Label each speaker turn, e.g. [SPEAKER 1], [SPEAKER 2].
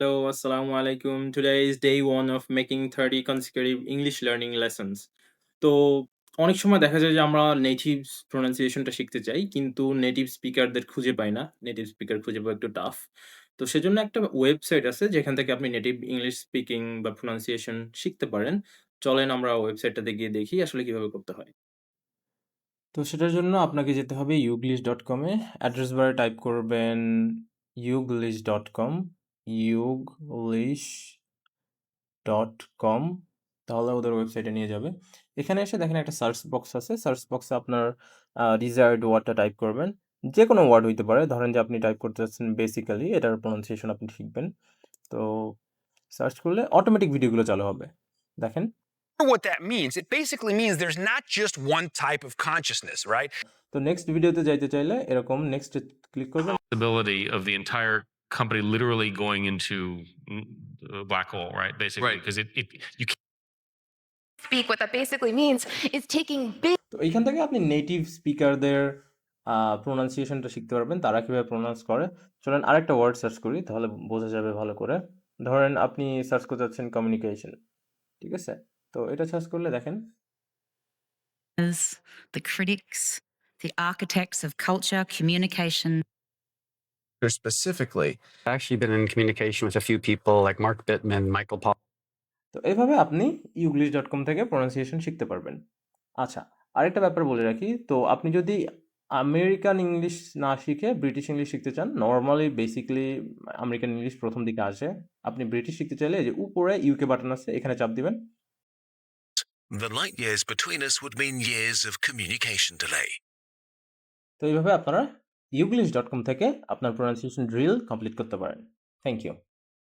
[SPEAKER 1] Hello, Assalamu alaikum. Today is day one of making 30 consecutive English learning lessons. তো অনেক সময় দেখা যায় যে আমরা নেটিভস প্রনাউন্সিয়েশনটা শিখতে চাই কিন্তু নেটিভ স্পিকারদের খুঁজে পাই না। নেটিভ স্পিকার খুঁজে পাওয়া একটু টাফ। তো সেজন্য একটা ওয়েবসাইট আছে যেখান থেকে আপনি নেটিভ ইংলিশ স্পিকিং বা প্রনাউন্সিয়েশন শিখতে পারেন। চলেন আমরা ওয়েবসাইটটাতে গিয়ে দেখি আসলে কিভাবে করতে হয়। তো সেটার জন্য আপনাকে যেতে হবে uglish.com এ। অ্যাড্রেস বারে টাইপ করবেন uglish.com uglish.com তাহলে ওদের ওয়েবসাইটে নিয়ে যাবে। এখানে এসে দেখেন একটা সার্চ বক্স আছে। সার্চ বক্সে আপনার ডিজায়ার্ড ওয়ার্ডটা টাইপ করবেন। যেকোনো ওয়ার্ড হইতে পারে। ধরেন যে আপনি টাইপ করতে চাচ্ছেন বেসিক্যালি এটার প্রনাউন্সিয়েশন আপনি শিখবেন। তো সার্চ করলে অটোমেটিক ভিডিওগুলো চালু হবে। দেখেন।
[SPEAKER 2] What that means. It basically means there's not just one type of consciousness, right?
[SPEAKER 1] তো নেক্সট ভিডিওতে যাইতে চাইলে এরকম নেক্সট এ ক্লিক করবেন।
[SPEAKER 3] Ability of the entire company literally going into a black hole, right? Basically,
[SPEAKER 2] Right.
[SPEAKER 3] because it you can't
[SPEAKER 4] Speak, what that basically means is taking big
[SPEAKER 1] তো এইখান থেকে আপনি নেটিভ স্পিকারদের প্রোনাউন্সিয়েশনটা শিখতে পারবেন। তারা কিভাবে প্রোনাউন্স করে। চলেন আরেকটা ওয়ার্ড সার্চ করি তাহলে বোঝা যাবে ভালো করে। ধরেন আপনি সার্চ করতে চাচ্ছেন কমিউনিকেশন। ঠিক আছে? তো এটা সার্চ করলে দেখেন
[SPEAKER 5] the critics, the architects of culture, communication.
[SPEAKER 2] Specifically, I've actually been in communication with a few people like Mark Bittman, Michael Paul.
[SPEAKER 1] তো এভাবে আপনি uglish.com থেকে প্রোনাউন্সিয়েশন শিখতে পারবেন। আচ্ছা, আরেকটা ব্যাপার বলে রাখি। তো আপনি যদি আমেরিকান ইংলিশ না শিখে ব্রিটিশ ইংলিশ শিখতে চান, নরমালি বেসিক্যালি আমেরিকান ইংলিশ ১ম দিকে আসে। আপনি ব্রিটিশ শিখতে চাইলে এই যে উপরে ইউকে বাটন আছে এখানে চাপ দিবেন।
[SPEAKER 6] The light years between us would mean years of communication delay.
[SPEAKER 1] তো এইভাবে আপনারা uglish.com থেকে আপনার প্রোনাউন্সিয়েশন ড্রিল কমপ্লিট করতে পারেন। Thank you.